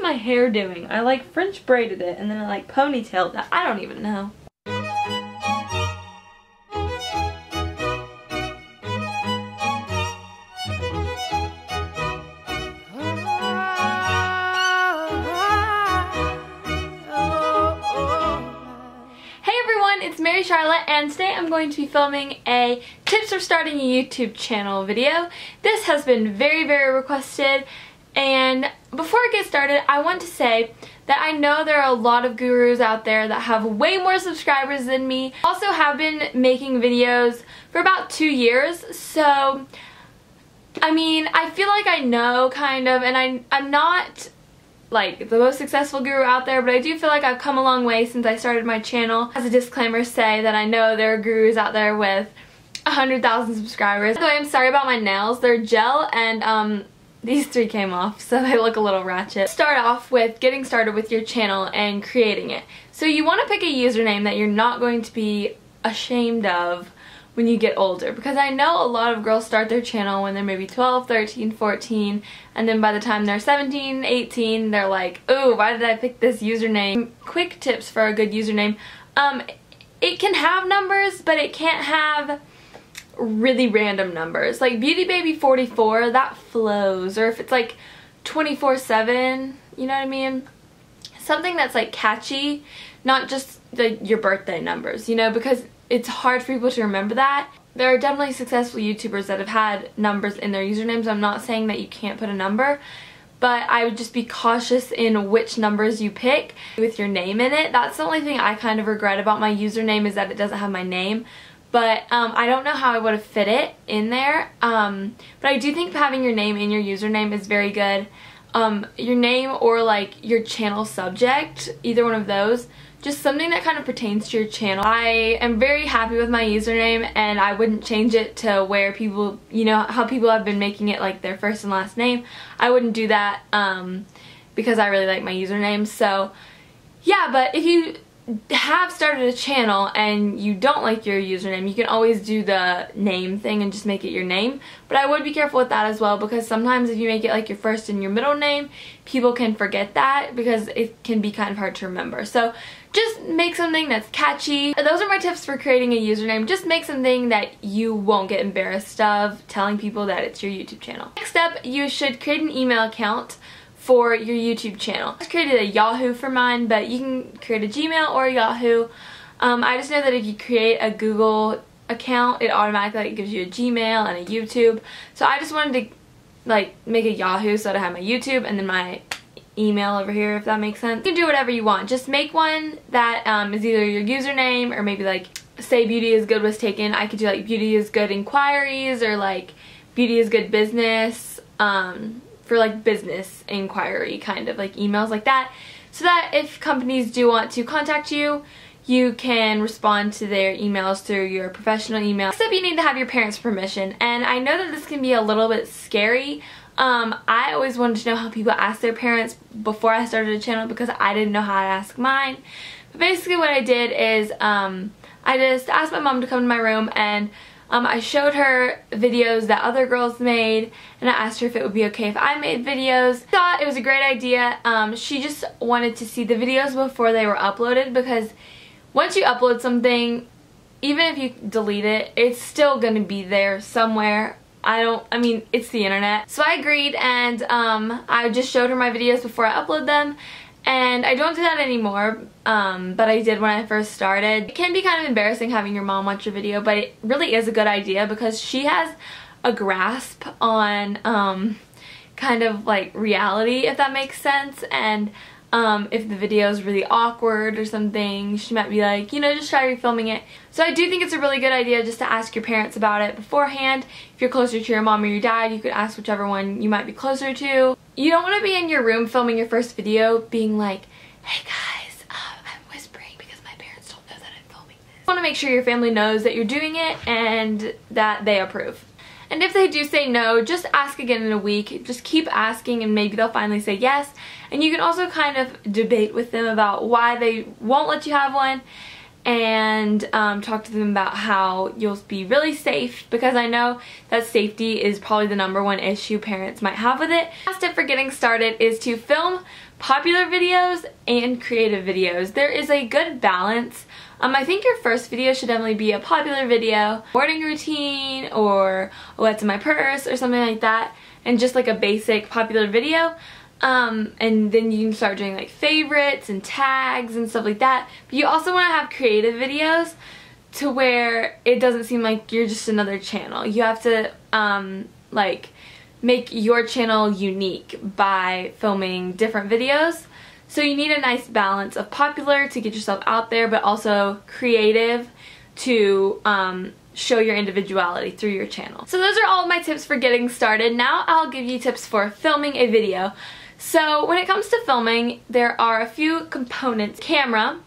my hair doing? I like French braided it and then I like ponytailed it. I don't even know. It's Mary Charlotte, and today I'm going to be filming a tips for starting a YouTube channel video. This has been very requested, and before I get started I want to say that I know there are a lot of gurus out there that have way more subscribers than me. I also have been making videos for about 2 years, so I mean I feel like I know kind of, and I'm not like the most successful guru out there, but I do feel like I've come a long way since I started my channel. As a disclaimer, say that I know there are gurus out there with 100,000 subscribers. By the way, I'm sorry about my nails. They're gel and these 3 came off, so they look a little ratchet. Start off with getting started with your channel and creating it. So you want to pick a username that you're not going to be ashamed of when you get older, because I know a lot of girls start their channel when they're maybe 12, 13, 14, and then by the time they're 17, 18, they're like, ooh, why did I pick this username? Quick tips for a good username. It can have numbers, but it can't have really random numbers. Like BeautyBaby44, that flows. Or if it's like 24/7, you know what I mean? Something that's like catchy, not just like your birthday numbers, you know, because it's hard for people to remember that. There are definitely successful YouTubers that have had numbers in their usernames. I'm not saying that you can't put a number, but I would just be cautious in which numbers you pick with your name in it. That's the only thing I kind of regret about my username, is that it doesn't have my name. But I don't know how I would have fit it in there. But I do think having your name in your username is very good. Your name or like your channel subject, either one of those. Just something that kind of pertains to your channel. I am very happy with my username, and I wouldn't change it to where people, you know, how people have been making it like their first and last name. I wouldn't do that because I really like my username. So yeah, but if you have started a channel and you don't like your username, you can always do the name thing and just make it your name. But I would be careful with that as well, because sometimes if you make it like your first and your middle name, people can forget that because it can be kind of hard to remember. So just make something that's catchy. Those are my tips for creating a username. Just make something that you won't get embarrassed of telling people that it's your YouTube channel. Next up, you should create an email account for your YouTube channel. I just created a Yahoo for mine, but you can create a Gmail or a Yahoo. I just know that if you create a Google account, it automatically gives you a Gmail and a YouTube. So I just wanted to like make a Yahoo so that I have my YouTube and then my email over here, if that makes sense. You can do whatever you want. Just make one that is either your username, or maybe like say Beauty is Good was taken. I could do like Beauty is Good inquiries, or like Beauty is Good business, for like business inquiry, kind of like emails like that, so that if companies do want to contact you, you can respond to their emails through your professional email. Next up, you need to have your parents' permission, and I know that this can be a little bit scary. I always wanted to know how people ask their parents before I started a channel, because I didn't know how to ask mine. But basically what I did is I just asked my mom to come to my room, and I showed her videos that other girls made, and I asked her if it would be okay if I made videos. I thought it was a great idea. She just wanted to see the videos before they were uploaded, because once you upload something, even if you delete it, it's still gonna be there somewhere. I mean, it's the internet. So I agreed, and I just showed her my videos before I upload them. And I don't do that anymore, but I did when I first started. It can be kind of embarrassing having your mom watch your video, but it really is a good idea because she has a grasp on kind of like reality, if that makes sense. And if the video is really awkward or something, she might be like, you know, just try refilming it. So I do think it's a really good idea just to ask your parents about it beforehand. If you're closer to your mom or your dad, you could ask whichever one you might be closer to. You don't want to be in your room filming your first video being like, hey guys, I'm whispering because my parents don't know that I'm filming this. You want to make sure your family knows that you're doing it and that they approve. And if they do say no, just ask again in a week. Just keep asking and maybe they'll finally say yes. And you can also kind of debate with them about why they won't let you have one. and talk to them about how you'll be really safe, because I know that safety is probably the #1 issue parents might have with it. The last tip for getting started is to film popular videos and creative videos. There is a good balance. I think your first video should definitely be a popular video, morning routine, or what's in my purse, or something like that, and just like a basic popular video. And then you can start doing like favorites and tags and stuff like that. But you also want to have creative videos to where it doesn't seem like you're just another channel. You have to like make your channel unique by filming different videos. So you need a nice balance of popular to get yourself out there, but also creative to show your individuality through your channel. So those are all of my tips for getting started. Now I'll give you tips for filming a video. So when it comes to filming, there are a few components. Camera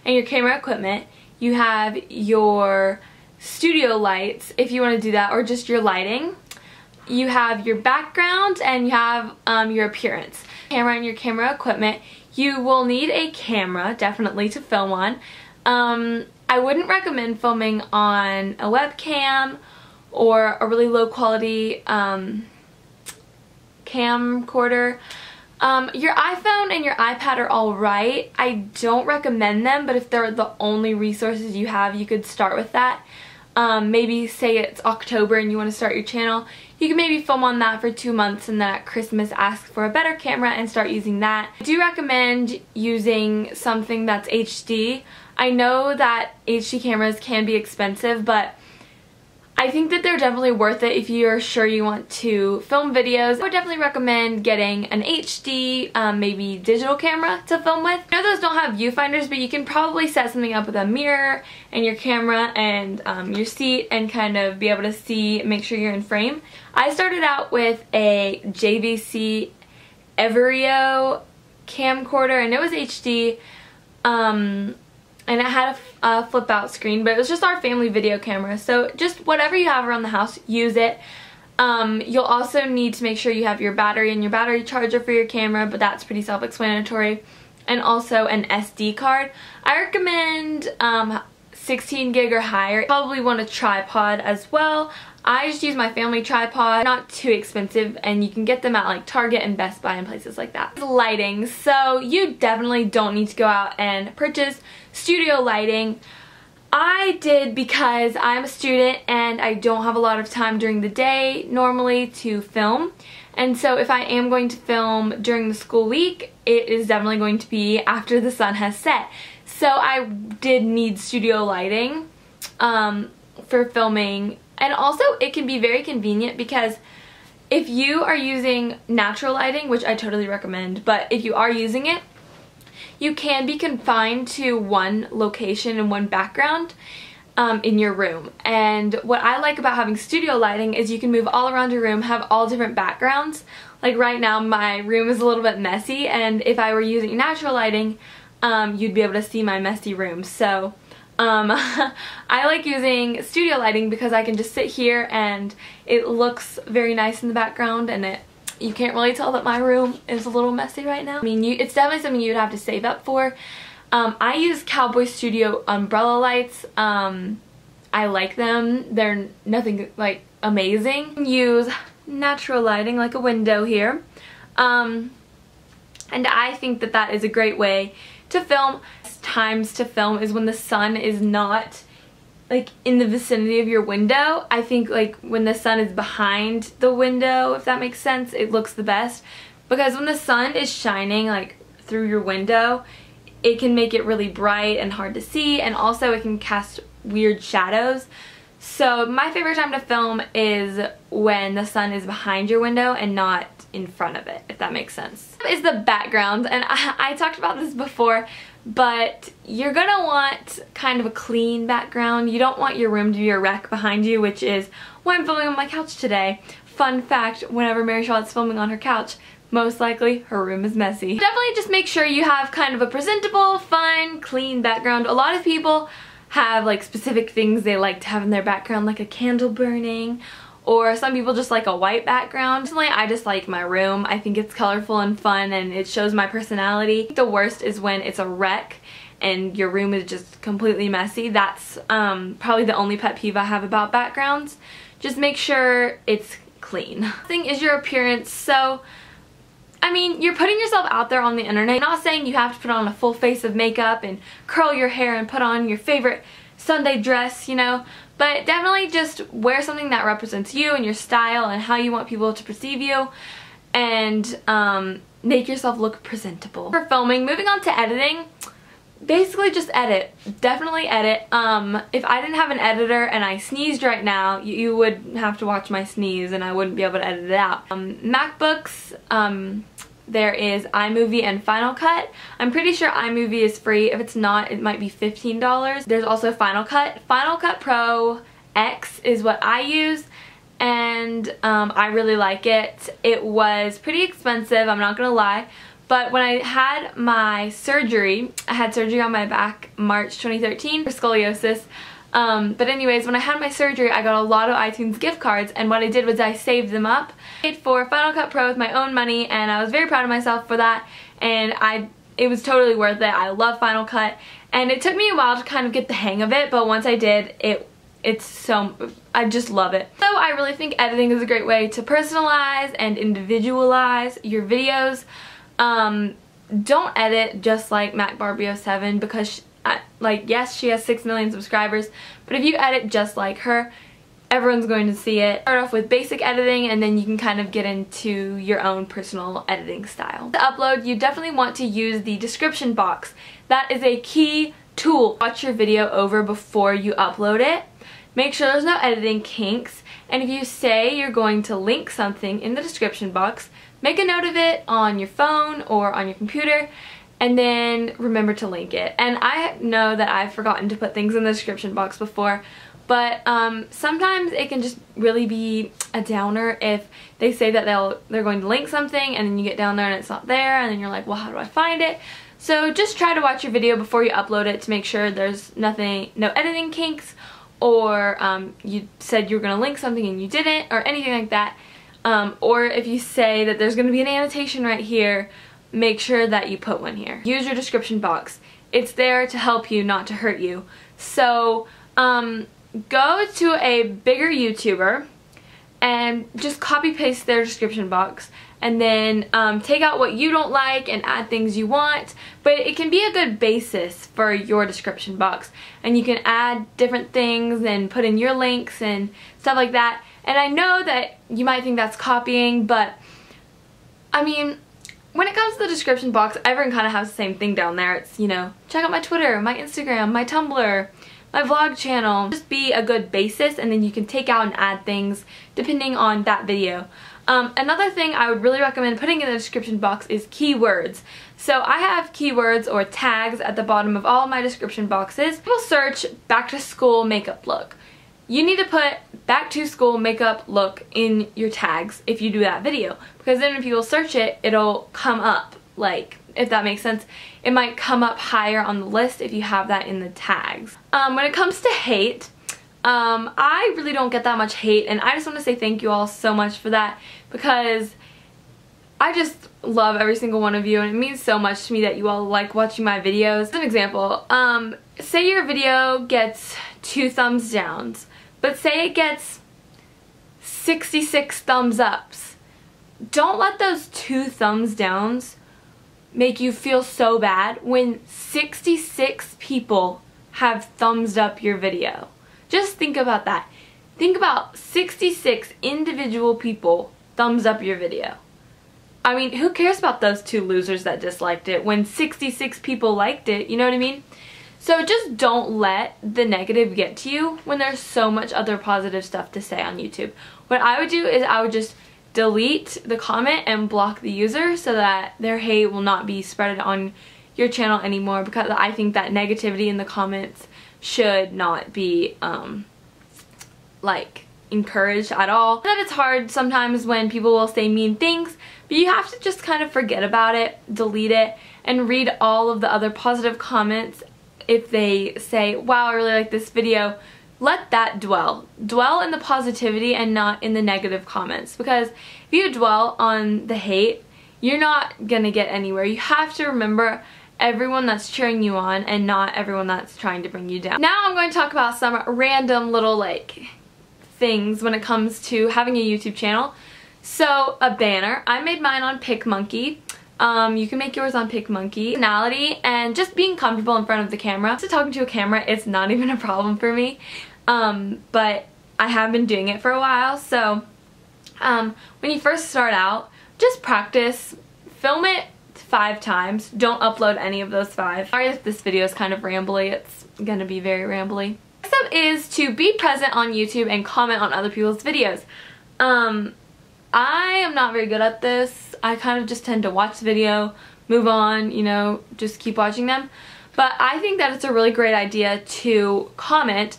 and your camera equipment. You have your studio lights if you want to do that, or just your lighting. You have your background, and you have your appearance. Camera and your camera equipment. You will need a camera, definitely, to film on. I wouldn't recommend filming on a webcam or a really low quality camcorder. Your iPhone and your iPad are alright. I don't recommend them, but if they're the only resources you have, you could start with that. Maybe say it's October and you want to start your channel, you can maybe film on that for 2 months, and then at Christmas ask for a better camera and start using that. I do recommend using something that's HD. I know that HD cameras can be expensive, but I think that they're definitely worth it if you're sure you want to film videos. I would definitely recommend getting an HD, maybe digital camera to film with. I know those don't have viewfinders, but you can probably set something up with a mirror and your camera and your seat, and kind of be able to see, make sure you're in frame. I started out with a JVC Everio camcorder, and it was HD. And it had a flip out screen, but it was just our family video camera. So just whatever you have around the house, use it. You'll also need to make sure you have your battery and your battery charger for your camera, but that's pretty self-explanatory. And also an SD card. I recommend 16 gig or higher. Probably want a tripod as well. I just use my family tripod, not too expensive, and you can get them at like Target and Best Buy and places like that. Lighting, so you definitely don't need to go out and purchase studio lighting. I did because I'm a student and I don't have a lot of time during the day normally to film, and so if I am going to film during the school week, it is definitely going to be after the sun has set. So I did need studio lighting for filming. And also it can be very convenient, because if you are using natural lighting, which I totally recommend, but if you are using it, you can be confined to one location and one background in your room. And what I like about having studio lighting is you can move all around your room, have all different backgrounds. Like right now my room is a little bit messy, and if I were using natural lighting, you'd be able to see my messy room. So I like using studio lighting because I can just sit here and it looks very nice in the background, and you can't really tell that my room is a little messy right now. I mean, it's definitely something you'd have to save up for. I use Cowboy Studio umbrella lights. I like them. They're nothing like amazing. Use natural lighting like a window here. And I think that that is a great way to film. Times to film is when the sun is not like in the vicinity of your window. I think like when the sun is behind the window, if that makes sense, it looks the best, because when the sun is shining like through your window, it can make it really bright and hard to see, and also it can cast weird shadows. So my favorite time to film is when the sun is behind your window and not in front of it, if that makes sense. Is the background, and I talked about this before, but you're gonna want kind of a clean background. You don't want your room to be a wreck behind you, which is why I'm filming on my couch today. Fun fact, whenever Mary Charlotte's filming on her couch, most likely her room is messy. Definitely just make sure you have kind of a presentable, fun, clean background. A lot of people have like specific things they like to have in their background, like a candle burning, or some people just like a white background. Personally, I just like my room. I think it's colorful and fun, and it shows my personality. The worst is when it's a wreck and your room is just completely messy. That's probably the only pet peeve I have about backgrounds. Just make sure it's clean. Thing is your appearance. So I mean, you're putting yourself out there on the internet. I'm not saying you have to put on a full face of makeup and curl your hair and put on your favorite Sunday dress, you know, but definitely just wear something that represents you and your style and how you want people to perceive you, and make yourself look presentable. For filming, moving on to editing, basically just edit. Definitely edit. If I didn't have an editor and I sneezed right now, you would have to watch my sneeze and I wouldn't be able to edit it out. MacBooks, there is iMovie and Final Cut. I'm pretty sure iMovie is free. If it's not, it might be $15. There's also Final Cut. Final Cut Pro X is what I use, and I really like it. It was pretty expensive, I'm not gonna lie. But when I had my surgery, I had surgery on my back March 2013 for scoliosis. But anyways, when I had my surgery, I got a lot of iTunes gift cards, and what I did was I saved them up. I paid for Final Cut Pro with my own money, and I was very proud of myself for that, and it was totally worth it. I love Final Cut, and it took me a while to kind of get the hang of it, but once I did, I just love it. So I really think editing is a great way to personalize and individualize your videos. Don't edit just like MacBarbie07, because yes, she has 6 million subscribers, but if you edit just like her, everyone's going to see it. Start off with basic editing, and then you can kind of get into your own personal editing style. To upload, you definitely want to use the description box. That is a key tool. Watch your video over before you upload it. Make sure there's no editing kinks, and if you say you're going to link something in the description box, make a note of it on your phone or on your computer, and then remember to link it. And I know that I've forgotten to put things in the description box before, but sometimes it can just really be a downer if they say that they're going to link something, and then you get down there and it's not there, and then you're like, well, how do I find it? So just try to watch your video before you upload it to make sure there's no editing kinks, or you said you were going to link something and you didn't, or anything like that. Or if you say that there's going to be an annotation right here, make sure that you put one here. Use your description box. It's there to help you, not to hurt you. So go to a bigger YouTuber and just copy paste their description box, and then take out what you don't like and add things you want, but it can be a good basis for your description box, and you can add different things and put in your links and stuff like that. And I know that you might think that's copying, but I mean, when it comes to the description box, everyone kind of has the same thing down there. It's, you know, check out my Twitter, my Instagram, my Tumblr, my vlog channel. Just be a good basis, and then you can take out and add things depending on that video. Another thing I would really recommend putting in the description box is keywords. So I have keywords or tags at the bottom of all of my description boxes. People search back to school makeup look. You need to put back to school makeup look in your tags if you do that video, because then when people search it, it'll come up, like, if that makes sense. It might come up higher on the list if you have that in the tags. When it comes to hate, I really don't get that much hate, and I just want to say thank you all so much for that, because I just love every single one of you, and it means so much to me that you all like watching my videos. As an example, say your video gets 2 thumbs downs, but say it gets 66 thumbs ups. Don't let those 2 thumbs downs make you feel so bad when 66 people have thumbs up your video. Just think about that. Think about 66 individual people thumbs up your video. I mean, who cares about those 2 losers that disliked it when 66 people liked it, you know what I mean? So just don't let the negative get to you when there's so much other positive stuff to say on YouTube. What I would do is I would just delete the comment and block the user so that their hate will not be spread on your channel anymore, because I think that negativity in the comments should not be like encouraged at all. That it's hard sometimes when people will say mean things, but you have to just kind of forget about it, delete it, and read all of the other positive comments. If they say, wow, I really like this video, let that dwell. Dwell in the positivity and not in the negative comments, because if you dwell on the hate, you're not gonna get anywhere. You have to remember everyone that's cheering you on and not everyone that's trying to bring you down. Now I'm going to talk about some random little like things when it comes to having a YouTube channel. So a banner, I made mine on PicMonkey. You can make yours on PicMonkey. Personality and just being comfortable in front of the camera. So talking to a camera, it's not even a problem for me. But I have been doing it for a while. So when you first start out, just practice, film it 5 times. Don't upload any of those 5. Sorry if this video is kind of rambly. It's gonna be very rambly. Next up is to be present on YouTube and comment on other people's videos. I am not very good at this. I kind of just tend to watch the video, move on, you know, just keep watching them. But I think that it's a really great idea to comment.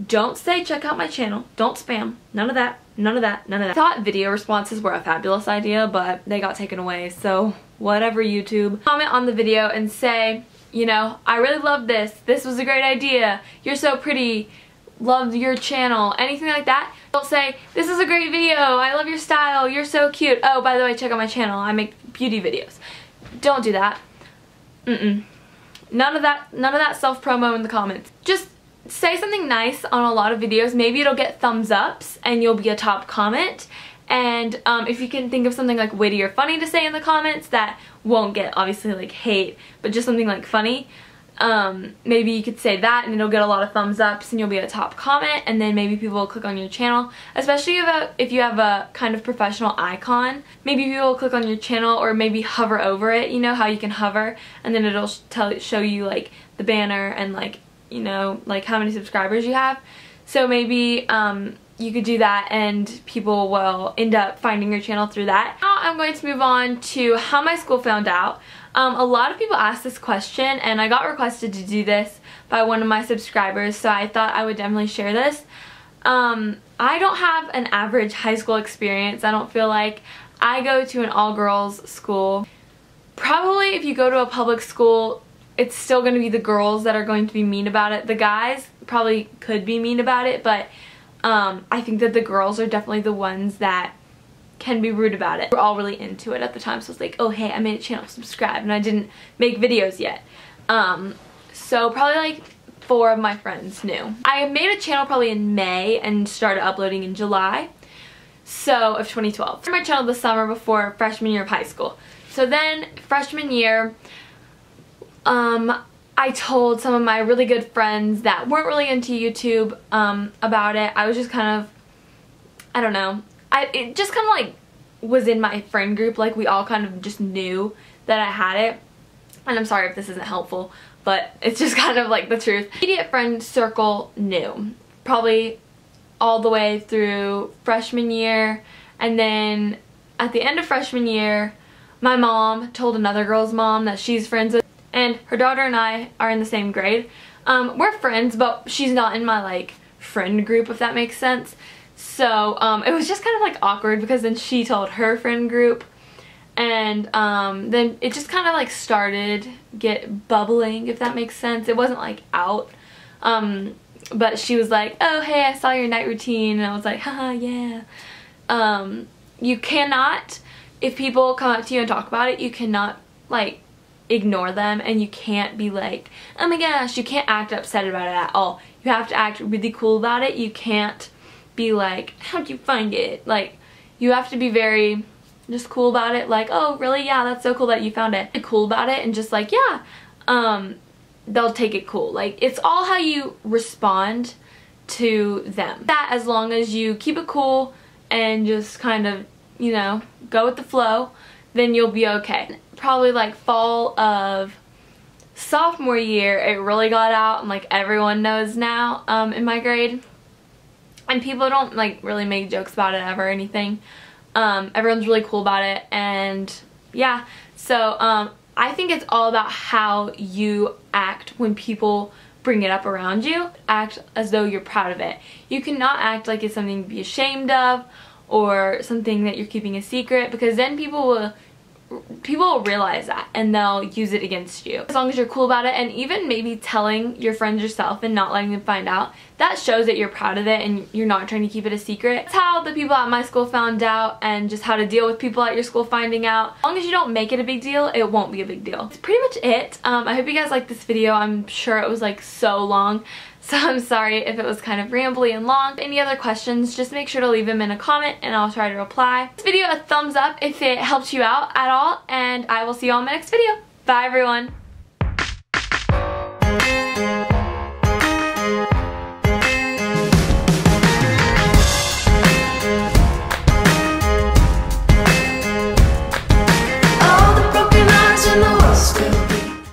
Don't say check out my channel. Don't spam. None of that. None of that. None of that. I thought video responses were a fabulous idea, but they got taken away. So whatever, YouTube. Comment on the video and say, you know, I really love this. This was a great idea. You're so pretty. Love your channel. Anything like that. Don't say, this is a great video. I love your style. You're so cute. Oh, by the way, check out my channel. I make beauty videos. Don't do that. None of that self-promo in the comments. Just say something nice on a lot of videos. Maybe it'll get thumbs ups and you'll be a top comment. And if you can think of something like witty or funny to say in the comments that won't get obviously like hate, but just something like funny, maybe you could say that and it'll get a lot of thumbs ups and you'll be a top comment, and then maybe people will click on your channel, especially if you have a kind of professional icon. Maybe people will click on your channel or maybe hover over it. You know how you can hover and then it'll show you like the banner and like, you know, like how many subscribers you have. So maybe you could do that and people will end up finding your channel through that. Now I'm going to move on to how my school found out. A lot of people asked this question and I got requested to do this by one of my subscribers, so I thought I would definitely share this. I don't have an average high school experience. I don't feel like. I go to an all-girls school. Probably if you go to a public school, it's still going to be the girls that are going to be mean about it. The guys probably could be mean about it, but I think that the girls are definitely the ones that can be rude about it. We're all really into it at the time, so it's like, oh hey, I made a channel, subscribe, and I didn't make videos yet. So probably like 4 of my friends knew. I made a channel probably in May and started uploading in July of 2012. I started my channel this summer before freshman year of high school. So then freshman year, I told some of my really good friends that weren't really into YouTube about it. I was just kind of, I don't know, it just kind of like was in my friend group, like we all kind of just knew that I had it. And I'm sorry if this isn't helpful, but it's just kind of like the truth. Immediate friend circle knew, probably all the way through freshman year, and then at the end of freshman year, my mom told another girl's mom that she's friends with, and her daughter and I are in the same grade. We're friends, but she's not in my like friend group, if that makes sense. So it was just kind of like awkward because then she told her friend group, and then it just kind of like started bubbling, if that makes sense. It wasn't like out, but she was like, oh hey, I saw your night routine, and I was like, haha, yeah. You cannot, if people come up to you and talk about it, you cannot like ignore them, and you can't be like, oh my gosh, you can't act upset about it at all. You have to act really cool about it. You can't be like, how'd you find it? Like, you have to be very just cool about it, like, oh really, yeah, that's so cool that you found it. Be cool about it and just like, yeah, they'll take it cool. Like, it's all how you respond to them. That as long as you keep it cool and just kind of, you know, go with the flow, then you'll be okay. Probably like fall of sophomore year, it really got out, and like everyone knows now in my grade. And people don't like really make jokes about it ever or anything. Everyone's really cool about it, and yeah. So I think it's all about how you act when people bring it up around you. Act as though you're proud of it. You cannot act like it's something to be ashamed of or something that you're keeping a secret, because then people will people will realize that and they'll use it against you. As long as you're cool about it, and even maybe telling your friends yourself and not letting them find out, that shows that you're proud of it and you're not trying to keep it a secret. That's how the people at my school found out, and just how to deal with people at your school finding out. As long as you don't make it a big deal, it won't be a big deal. That's pretty much it. I hope you guys liked this video. I'm sure it was like so long, so I'm sorry if it was kind of rambly and long. Any other questions, just make sure to leave them in a comment and I'll try to reply. This video a thumbs up if it helped you out at all, and I will see you all in my next video. Bye everyone!